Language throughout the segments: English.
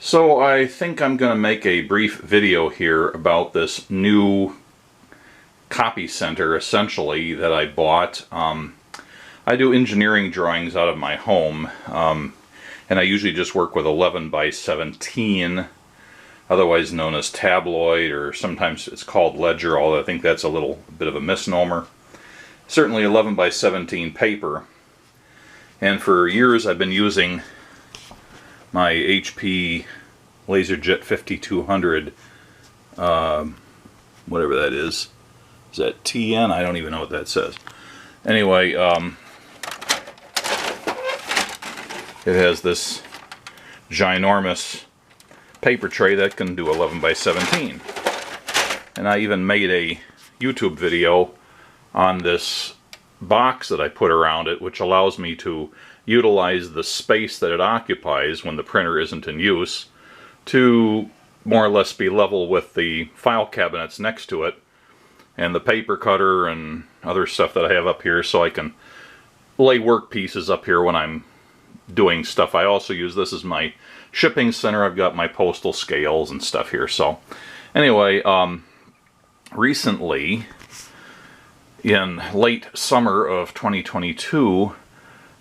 So I think I'm going to make a brief video here about this new copy center essentially that I bought. I do engineering drawings out of my home, and I usually just work with 11 by 17, otherwise known as tabloid, or sometimes it's called ledger, although I think that's a little bit of a misnomer. Certainly 11 by 17 paper. And for years I've been using my HP LaserJet 5200, whatever that is. Is that TN? I don't even know what that says. Anyway, it has this ginormous paper tray that can do 11 by 17. And I even made a YouTube video on this box that I put around it, which allows me to utilize the space that it occupies when the printer isn't in use to more or less be level with the file cabinets next to it and the paper cutter and other stuff that I have up here, so I can lay work pieces up here when I'm doing stuff. I also use this as my shipping center. I've got my postal scales and stuff here. So anyway, recently in late summer of 2022,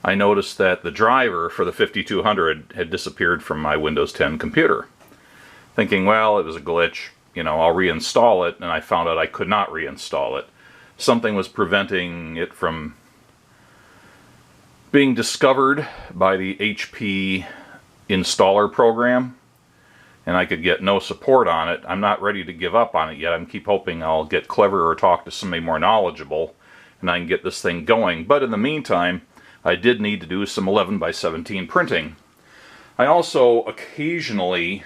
I noticed that the driver for the 5200 had disappeared from my Windows 10 computer. Thinking, well, it was a glitch, you know, I'll reinstall it, and I found out I could not reinstall it. Something was preventing it from being discovered by the HP installer program, and I could get no support on it. I'm not ready to give up on it yet. I keep hoping I'll get clever or talk to somebody more knowledgeable and I can get this thing going. But in the meantime, I did need to do some 11 by 17 printing. I also occasionally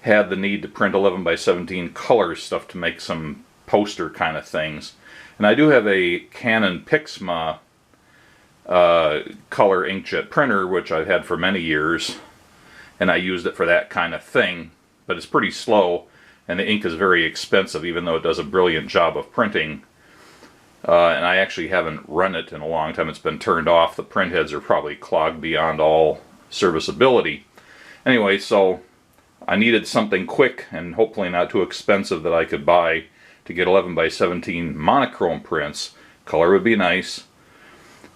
had the need to print 11 by 17 color stuff to make some poster kind of things. And I do have a Canon Pixma color inkjet printer, which I've had for many years, and I used it for that kind of thing, but it's pretty slow and the ink is very expensive, even though it does a brilliant job of printing. And I actually haven't run it in a long time. It's been turned off. The print heads are probably clogged beyond all serviceability. Anyway, so I needed something quick and hopefully not too expensive that I could buy to get 11 by 17 monochrome prints. Color would be nice.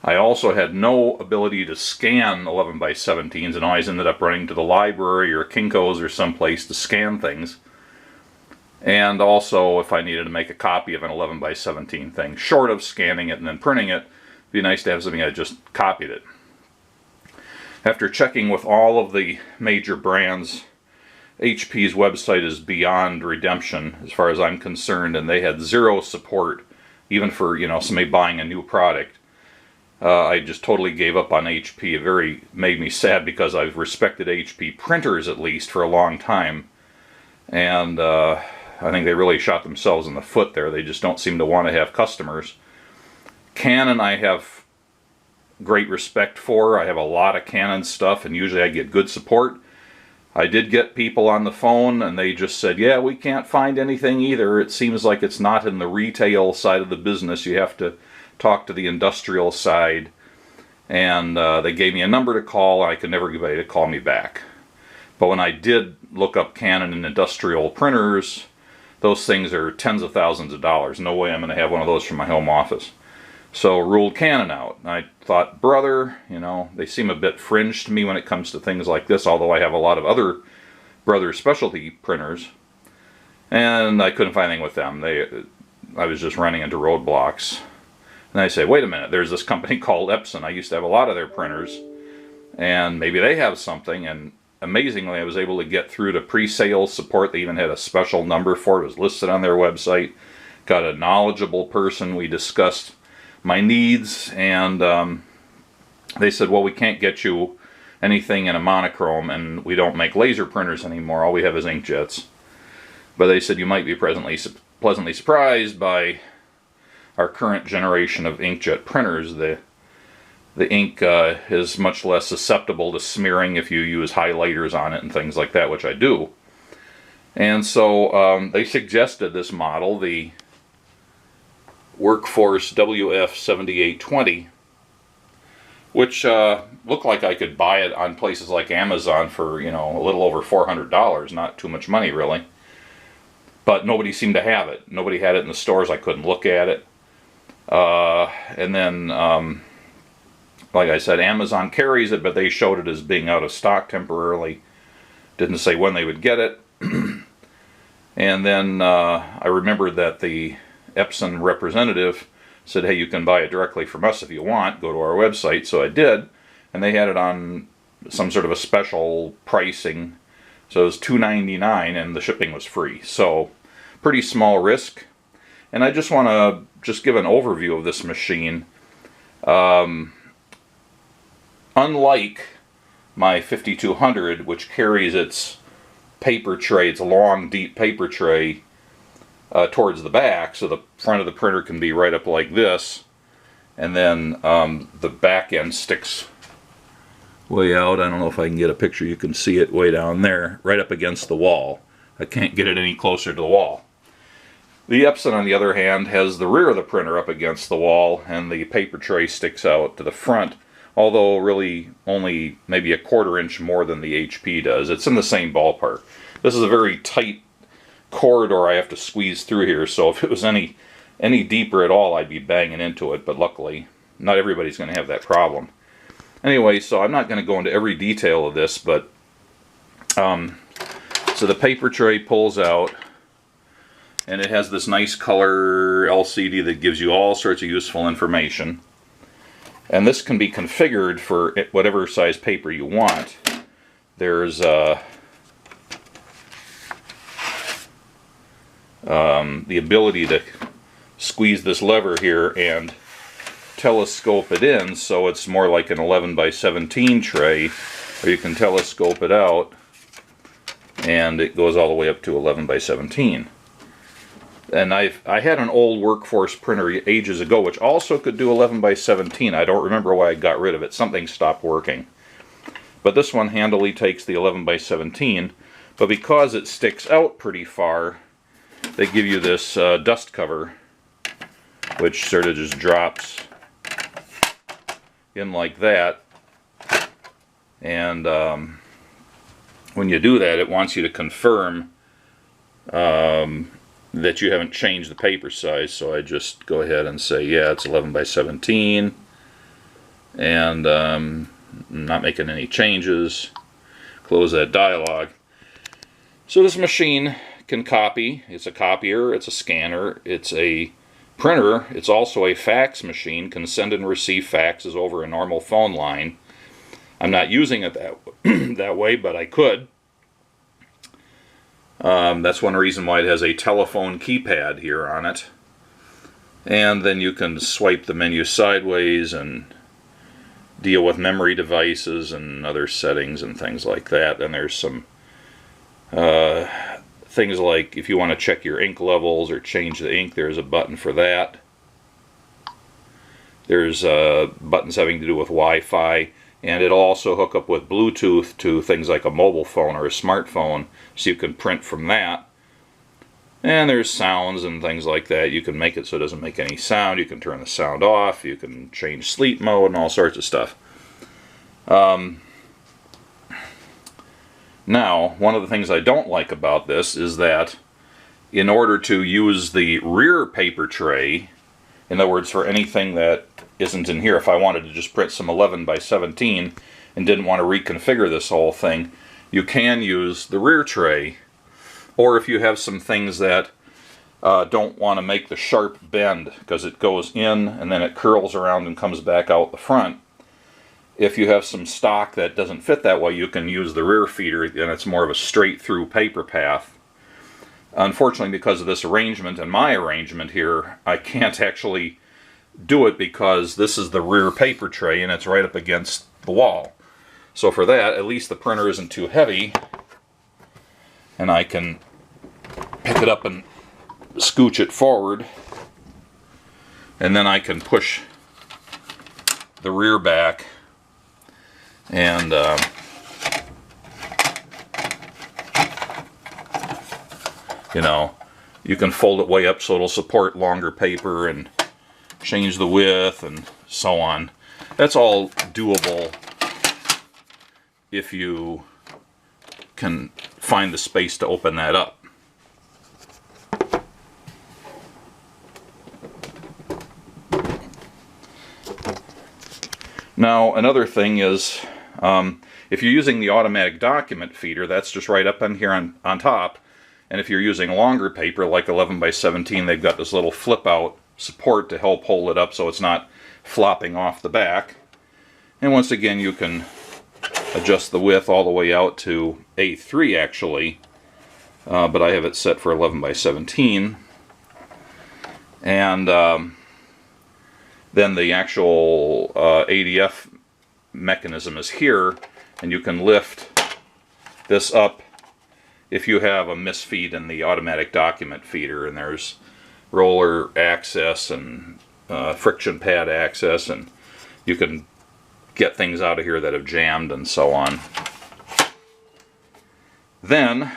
I also had no ability to scan 11 by 17s, and always ended up running to the library or Kinko's or someplace to scan things. And also, if I needed to make a copy of an 11 by 17 thing, short of scanning it and then printing it, it'd be nice to have something I just copied it. After checking with all of the major brands, HP's website is beyond redemption as far as I'm concerned, and they had zero support, even for, you know, somebody buying a new product. I just totally gave up on HP. It made me sad because I've respected HP printers at least for a long time, and I think they really shot themselves in the foot there. They just don't seem to want to have customers. Canon I have great respect for. I have a lot of Canon stuff, and usually I get good support. I did get people on the phone and they just said, yeah, we can't find anything either. It seems like it's not in the retail side of the business. You have to talk to the industrial side. And they gave me a number to call, and I could never get anybody to call me back. But when I did look up Canon and industrial printers, those things are tens of thousands of dollars. No way I'm going to have one of those from my home office. So ruled Canon out. And I thought, brother, you know, they seem a bit fringe to me when it comes to things like this, although I have a lot of other brother specialty printers. And I couldn't find anything with them. I was just running into roadblocks. And I say, wait a minute, there's this company called Epson. I used to have a lot of their printers, and maybe they have something. And amazingly, I was able to get through to pre-sales support. They even had a special number for it. It was listed on their website. Got a knowledgeable person. We discussed my needs, and they said, well, we can't get you anything in a monochrome, and we don't make laser printers anymore. All we have is inkjets. But they said you might be pleasantly surprised by our current generation of inkjet printers. The ink is much less susceptible to smearing if you use highlighters on it and things like that, which I do. And so they suggested this model, the Workforce WF-7820, which looked like I could buy it on places like Amazon for, you know, a little over $400, not too much money really. But nobody seemed to have it. Nobody had it in the stores. I couldn't look at it. And then, like I said, Amazon carries it, but they showed it as being out of stock temporarily. Didn't say when they would get it. And then I remembered that the Epson representative said, hey, you can buy it directly from us if you want. Go to our website. So I did. And they had it on some sort of a special pricing. So it was $2.99 and the shipping was free. So pretty small risk. And I just want to give an overview of this machine. Unlike my 5200, which carries its paper tray, it's a long, deep paper tray towards the back, so the front of the printer can be right up like this, and then the back end sticks way out. I don't know if I can get a picture. You can see it way down there, right up against the wall. I can't get it any closer to the wall. The Epson, on the other hand, has the rear of the printer up against the wall, and the paper tray sticks out to the front, although really only maybe a 1/4 inch more than the HP does. It's in the same ballpark. This is a very tight corridor I have to squeeze through here, so if it was any deeper at all, I'd be banging into it, but luckily not everybody's going to have that problem. Anyway, so I'm not going to go into every detail of this, but so the paper tray pulls out, and it has this nice color LCD that gives you all sorts of useful information. And this can be configured for whatever size paper you want. There's the ability to squeeze this lever here and telescope it in, so it's more like an 11x17 tray, or you can telescope it out and it goes all the way up to 11x17. And I had an old Workforce printer ages ago which also could do 11x17. I don't remember why I got rid of it. Something stopped working. But this one handily takes the 11x17. But because it sticks out pretty far, they give you this dust cover, which sort of just drops in like that. And when you do that, it wants you to confirm that you haven't changed the paper size. So I just go ahead and say, yeah, it's 11x17, and I'm not making any changes. Close that dialog. So this machine can copy. It's a copier, it's a scanner, it's a printer, it's also a fax machine, can send and receive faxes over a normal phone line. I'm not using it that way, but I could. That's one reason why it has a telephone keypad here on it. And then you can swipe the menu sideways and deal with memory devices and other settings and things like that. And there's some things like if you want to check your ink levels or change the ink, there's a button for that. There's buttons having to do with Wi-Fi. And it'll also hook up with Bluetooth to things like a mobile phone or a smartphone, so you can print from that. And there's sounds and things like that. You can make it so it doesn't make any sound. You can turn the sound off. You can change sleep mode and all sorts of stuff. Now, one of the things I don't like about this is that in order to use the rear paper tray, in other words, for anything that isn't in here, if I wanted to just print some 11x17 and didn't want to reconfigure this whole thing, you can use the rear tray. Or if you have some things that don't want to make the sharp bend, because it goes in and then it curls around and comes back out the front. If you have some stock that doesn't fit that way, you can use the rear feeder, and it's more of a straight through paper path. Unfortunately, because of this arrangement and my arrangement here, I can't actually do it because this is the rear paper tray and it's right up against the wall. So for that, at least the printer isn't too heavy, and I can pick it up and scooch it forward, and then I can push the rear back, and you know, you can fold it way up so it'll support longer paper and change the width and so on. That's all doable if you can find the space to open that up. Now, another thing is, if you're using the automatic document feeder, that's just right up in here on top. And if you're using longer paper, like 11 by 17, they've got this little flip-out support to help hold it up so it's not flopping off the back. And once again, you can adjust the width all the way out to A3 actually, but I have it set for 11 by 17. And then the actual ADF mechanism is here, and you can lift this up if you have a misfeed in the automatic document feeder, and there's roller access and friction pad access, and you can get things out of here that have jammed and so on. Then,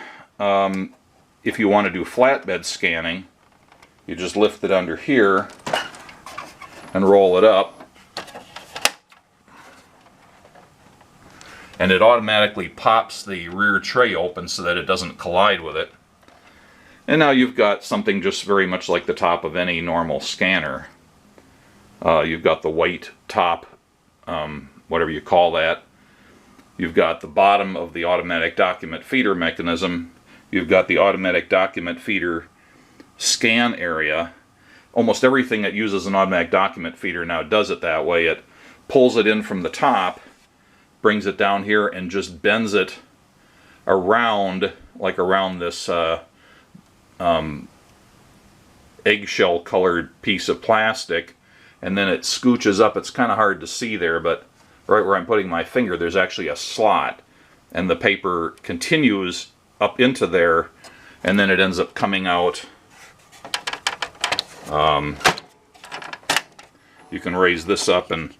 if you want to do flatbed scanning, you just lift it under here and roll it up, and it automatically pops the rear tray open so that it doesn't collide with it. And now you've got something just very much like the top of any normal scanner. You've got the white top, whatever you call that. You've got the bottom of the automatic document feeder mechanism. You've got the automatic document feeder scan area. Almost everything that uses an automatic document feeder now does it that way. It pulls it in from the top, brings it down here, and just bends it around, like around this eggshell colored piece of plastic, and then it scooches up. It's kind of hard to see there, but right where I'm putting my finger, there's actually a slot, and the paper continues up into there, and then it ends up coming out. You can raise this up, and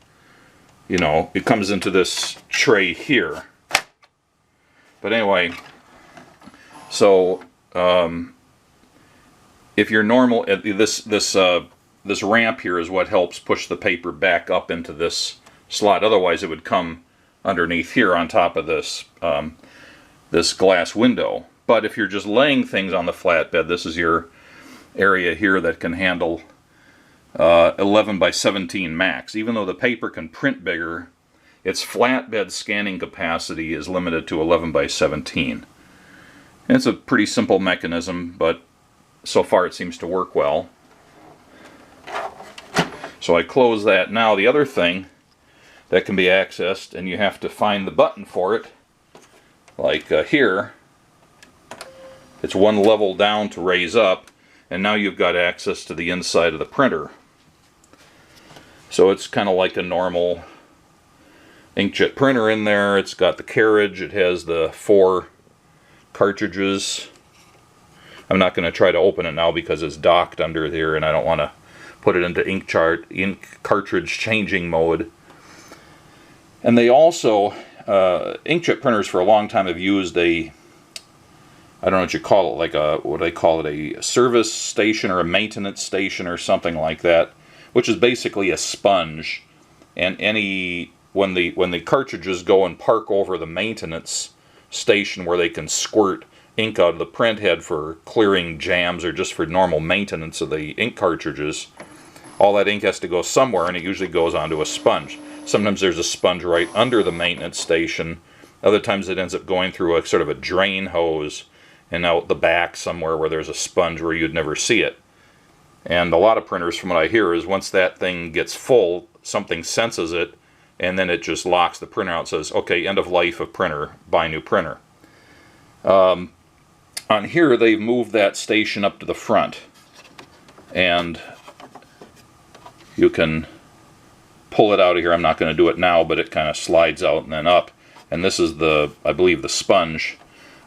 you know, it comes into this tray here. But anyway, so if you're normal, this ramp here is what helps push the paper back up into this slot. Otherwise, it would come underneath here on top of this this glass window. But if you're just laying things on the flatbed, this is your area here that can handle 11 by 17 max. Even though the paper can print bigger, its flatbed scanning capacity is limited to 11 by 17. And it's a pretty simple mechanism, but so far it seems to work well. So I close that. Now the other thing that can be accessed, and you have to find the button for it, like here, it's one level down to raise up, and now you've got access to the inside of the printer. So it's kind of like a normal inkjet printer in there. It's got the carriage, it has the 4 cartridges. I'm not going to try to open it now because it's docked under here, and I don't want to put it into ink cartridge changing mode. And they also, inkjet printers for a long time have used a, I don't know what you call it, like a, what do they call it, a service station or a maintenance station or something like that, which is basically a sponge. And when the cartridges go and park over the maintenance station where they can squirt ink out of the print head for clearing jams or just for normal maintenance of the ink cartridges, all that ink has to go somewhere, and it usually goes onto a sponge. Sometimes there's a sponge right under the maintenance station. Other times it ends up going through a sort of a drain hose and out the back somewhere where there's a sponge where you'd never see it. And a lot of printers, from what I hear, is once that thing gets full, something senses it, and then it just locks the printer out and says, okay, end of life of printer, buy new printer. On here, they've moved that station up to the front, and you can pull it out of here. I'm not going to do it now, but it kind of slides out and then up. And this is the, I believe, the sponge.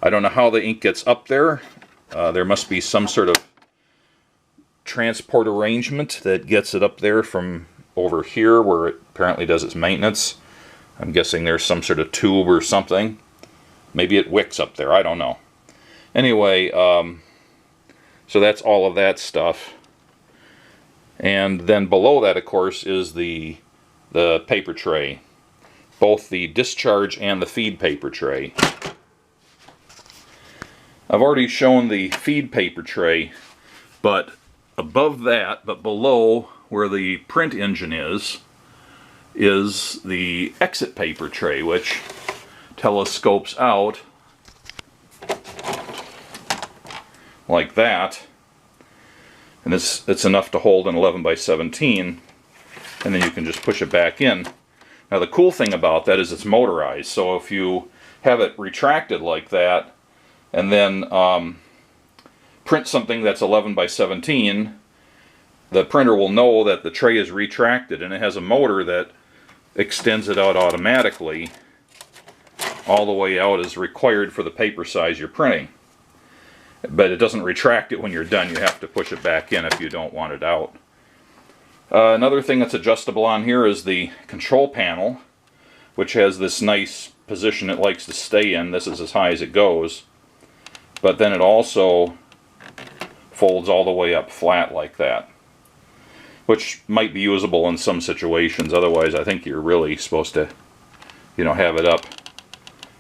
I don't know how the ink gets up there. There must be some sort of transport arrangement that gets it up there from over here where it apparently does its maintenance. I'm guessing there's some sort of tube or something. Maybe it wicks up there, I don't know. Anyway, so that's all of that stuff. And then below that, of course, is the the paper tray, both the discharge and the feed paper tray. I've already shown the feed paper tray, but above that, but below where the print engine is the exit paper tray, which telescopes out like that. And it's enough to hold an 11 by 17, and then you can just push it back in. Now the cool thing about that is it's motorized, so if you have it retracted like that and then print something that's 11 by 17, the printer will know that the tray is retracted, and it has a motor that extends it out automatically all the way out as required for the paper size you're printing. But it doesn't retract it when you're done. You have to push it back in if you don't want it out. Another thing that's adjustable on here is the control panel, which has this nice position it likes to stay in. This is as high as it goes. But then it also folds all the way up flat like that, which might be usable in some situations. Otherwise, I think you're really supposed to, you know, have it up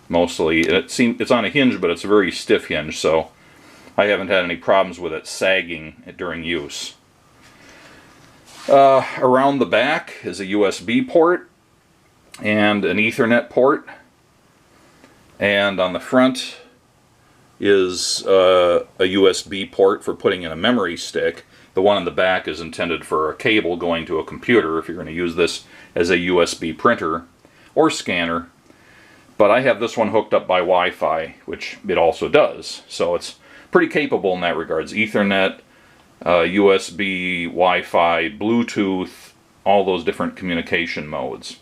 mostly. It's on a hinge, but it's a very stiff hinge, so I haven't had any problems with it sagging during use. Around the back is a USB port and an Ethernet port, and on the front is a USB port for putting in a memory stick. The one on the back is intended for a cable going to a computer if you're going to use this as a USB printer or scanner. But I have this one hooked up by Wi-Fi, which it also does. So it's pretty capable in that regards. Ethernet, USB, Wi-Fi, Bluetooth, all those different communication modes.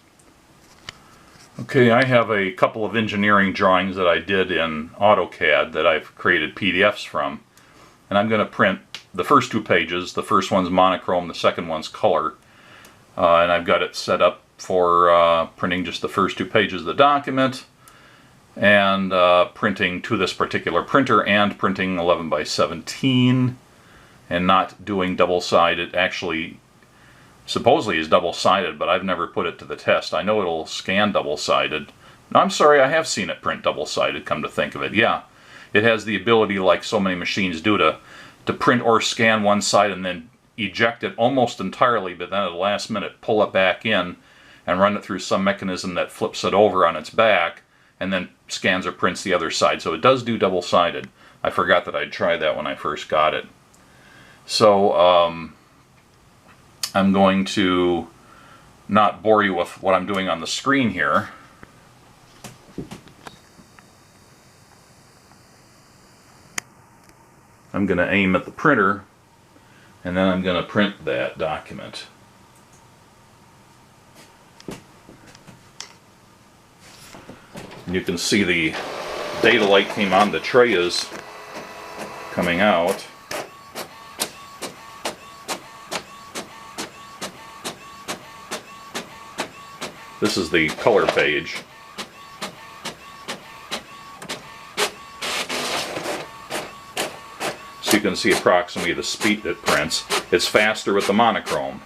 Okay, I have a couple of engineering drawings that I did in AutoCAD that I've created PDFs from. And I'm going to print the first two pages. The first one's monochrome, the second one's color. And I've got it set up for printing just the first two pages of the document, and printing to this particular printer, and printing 11 by 17, and not doing double-sided. Actually, supposedly is double-sided, but I've never put it to the test. I know it'll scan double-sided. No, I'm sorry, I have seen it print double-sided, come to think of it. Yeah, it has the ability, like so many machines do, to print or scan one side and then eject it almost entirely, but then at the last minute pull it back in and run it through some mechanism that flips it over on its back and then scans or prints the other side. So it does do double-sided. I forgot that I'd tried that when I first got it. So I'm going to not bore you with what I'm doing on the screen here. I'm going to aim at the printer, and then I'm going to print that document. And you can see the data light came on, the tray is coming out. This is the color page. So you can see approximately the speed it prints. It's faster with the monochrome.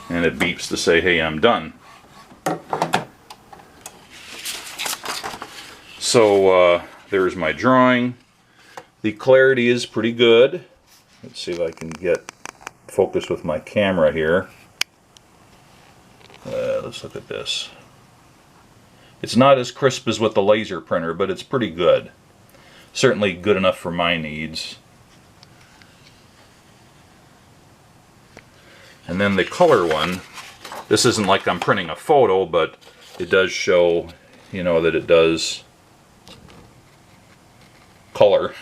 And it beeps to say, hey, I'm done. So there's my drawing. The clarity is pretty good. Let's see if I can get focus with my camera here. Let's look at this. It's not as crisp as with the laser printer, but it's pretty good. Certainly good enough for my needs. And then the color one, this isn't like I'm printing a photo, but it does show, you know, that it does color.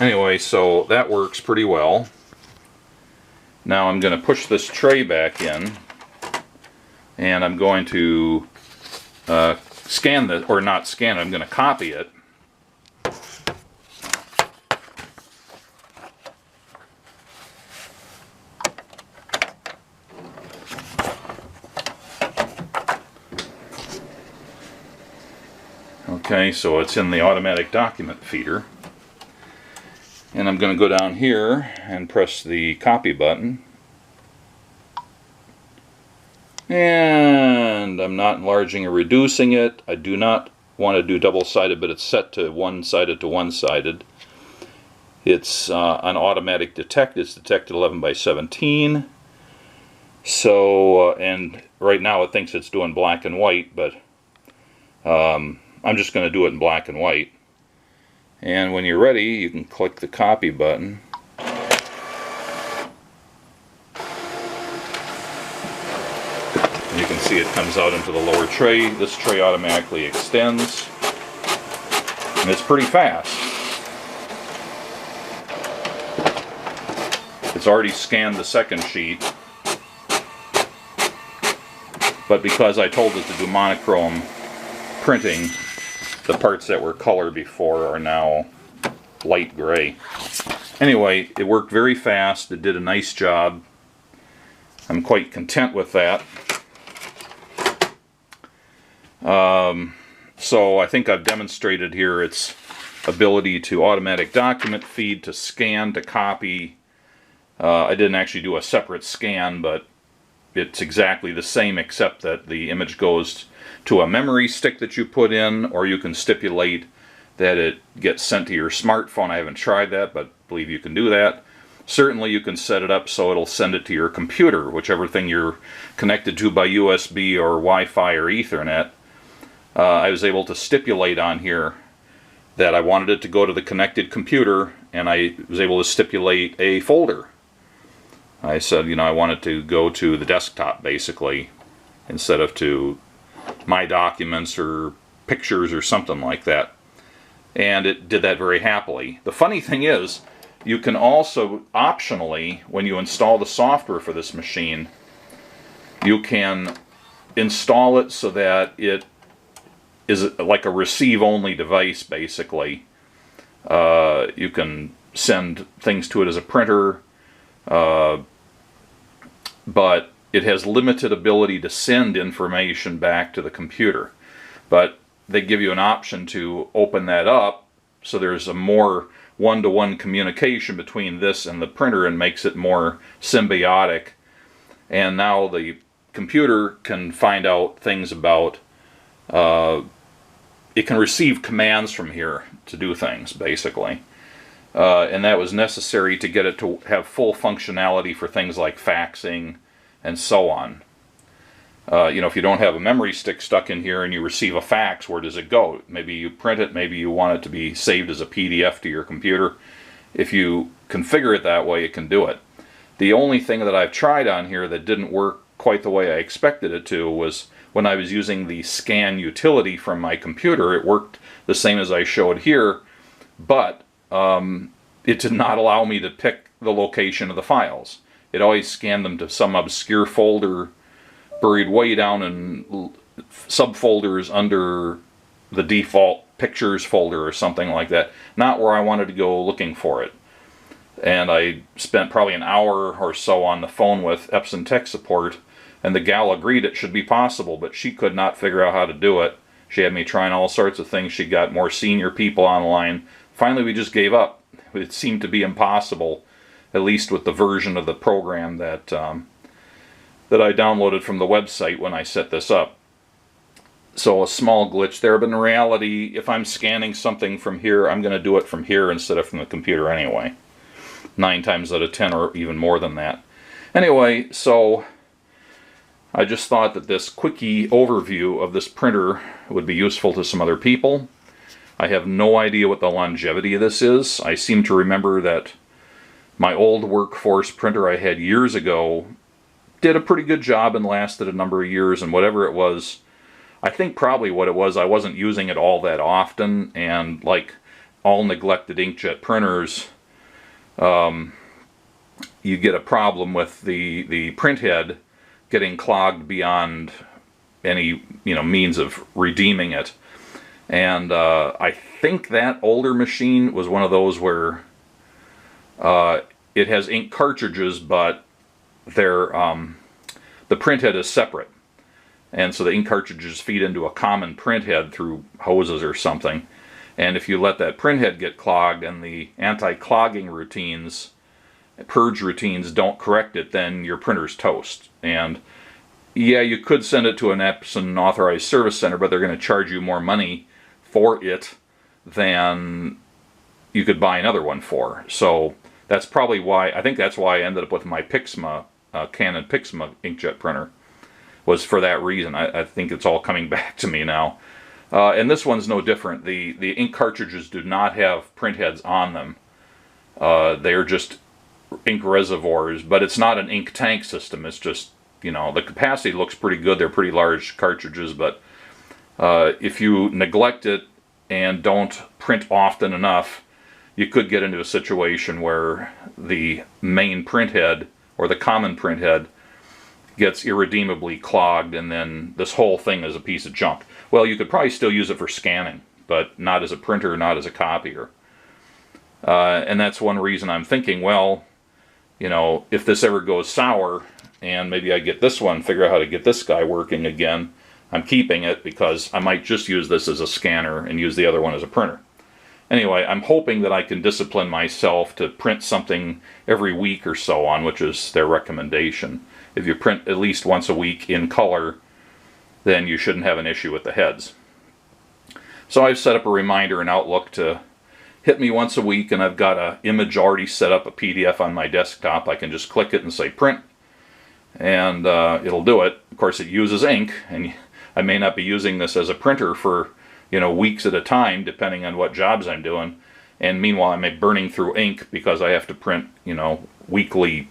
Anyway, so that works pretty well. Now I'm going to push this tray back in, and I'm going to scan this, or not scan it, I'm going to copy it. Okay, so it's in the automatic document feeder. And I'm going to go down here and press the copy button. And I'm not enlarging or reducing it. I do not want to do double-sided, but it's set to one-sided to one-sided. It's on automatic detect. It's detected 11 by 17. So, and right now it thinks it's doing black and white, but I'm just going to do it in black and white. And when you're ready, you can click the copy button. And you can see it comes out into the lower tray. This tray automatically extends. And it's pretty fast. It's already scanned the second sheet. But because I told it to do monochrome printing, the parts that were color before are now light gray. Anyway, it worked very fast. It did a nice job. I'm quite content with that. So I think I've demonstrated here its ability to automatic document feed, to scan, to copy. I didn't actually do a separate scan, but it's exactly the same except that the image goes to a memory stick that you put in, or you can stipulate that it gets sent to your smartphone. I haven't tried that, but I believe you can do that. Certainly you can set it up so it'll send it to your computer, whichever thing you're connected to by USB or Wi-Fi or Ethernet. I was able to stipulate on here that I wanted it to go to the connected computer, and I was able to stipulate a folder. I said, you know, I want it to go to the desktop, basically, instead of to my documents or pictures or something like that. And it did that very happily. The funny thing is, you can also optionally, when you install the software for this machine, you can install it so that it is like a receive-only device, basically. You can send things to it as a printer, but it has limited ability to send information back to the computer. But they give you an option to open that up so there's a more one-to-one communication between this and the printer, and makes it more symbiotic. And now the computer can find out things about, it can receive commands from here to do things, basically. And that was necessary to get it to have full functionality for things like faxing and so on. You know, if you don't have a memory stick stuck in here and you receive a fax, where does it go? Maybe you print it, maybe you want it to be saved as a PDF to your computer. If you configure it that way, it can do it. The only thing that I've tried on here that didn't work quite the way I expected it to was when I was using the scan utility from my computer. It worked the same as I showed here, but it did not allow me to pick the location of the files. It always scanned them to some obscure folder buried way down in subfolders under the default pictures folder or something like that, not where I wanted to go looking for it. And I spent probably an hour or so on the phone with Epson tech support, and the gal agreed it should be possible, but she could not figure out how to do it. She had me trying all sorts of things. She got more senior people online. Finally, we just gave up. It seemed to be impossible, at least with the version of the program that that I downloaded from the website when I set this up. So a small glitch there, but in reality, if I'm scanning something from here, I'm going to do it from here instead of from the computer anyway. 9 times out of 10, or even more than that. Anyway, so I just thought that this quickie overview of this printer would be useful to some other people. I have no idea what the longevity of this is. I seem to remember that my old Workforce printer I had years ago did a pretty good job and lasted a number of years, and whatever it was, I think probably what it was, I wasn't using it all that often, and like all neglected inkjet printers, you get a problem with the print head getting clogged beyond any means of redeeming it. And I think that older machine was one of those where it has ink cartridges, but they're the print head is separate, and so the ink cartridges feed into a common print head through hoses or something. And if you let that printhead get clogged and the anti-clogging routines, purge routines don't correct it, then your printer's toast. And yeah, you could send it to an Epson authorized service center, but they're going to charge you more money for it than you could buy another one for. So that's probably why, I think that's why I ended up with my Pixma, Canon Pixma inkjet printer, was for that reason. I think it's all coming back to me now. And this one's no different. The ink cartridges do not have printheads on them. They're just ink reservoirs, but it's not an ink tank system. It's just, you know, the capacity looks pretty good. They're pretty large cartridges, but if you neglect it and don't print often enough, you could get into a situation where the main printhead, or the common printhead, gets irredeemably clogged, and then this whole thing is a piece of junk. Well, you could probably still use it for scanning, but not as a printer, not as a copier. And that's one reason I'm thinking, well, you know, if this ever goes sour, and maybe I get this one, figure out how to get this guy working again, I'm keeping it because I might just use this as a scanner and use the other one as a printer. Anyway, I'm hoping that I can discipline myself to print something every week or so on, which is their recommendation. If you print at least once a week in color, then you shouldn't have an issue with the heads. So I've set up a reminder in Outlook to hit me once a week, and I've got an image already set up, a PDF on my desktop. I can just click it and say print, and it'll do it. Of course, it uses ink, and I may not be using this as a printer for, you know, weeks at a time, depending on what jobs I'm doing. And meanwhile, I'm burning through ink because I have to print, you know, weekly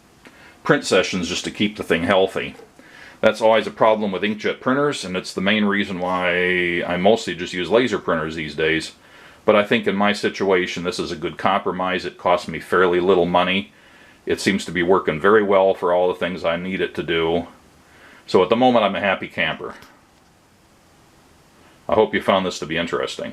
print sessions just to keep the thing healthy. That's always a problem with inkjet printers, and it's the main reason why I mostly just use laser printers these days. But I think in my situation, this is a good compromise. It costs me fairly little money. It seems to be working very well for all the things I need it to do. So at the moment, I'm a happy camper. I hope you found this to be interesting.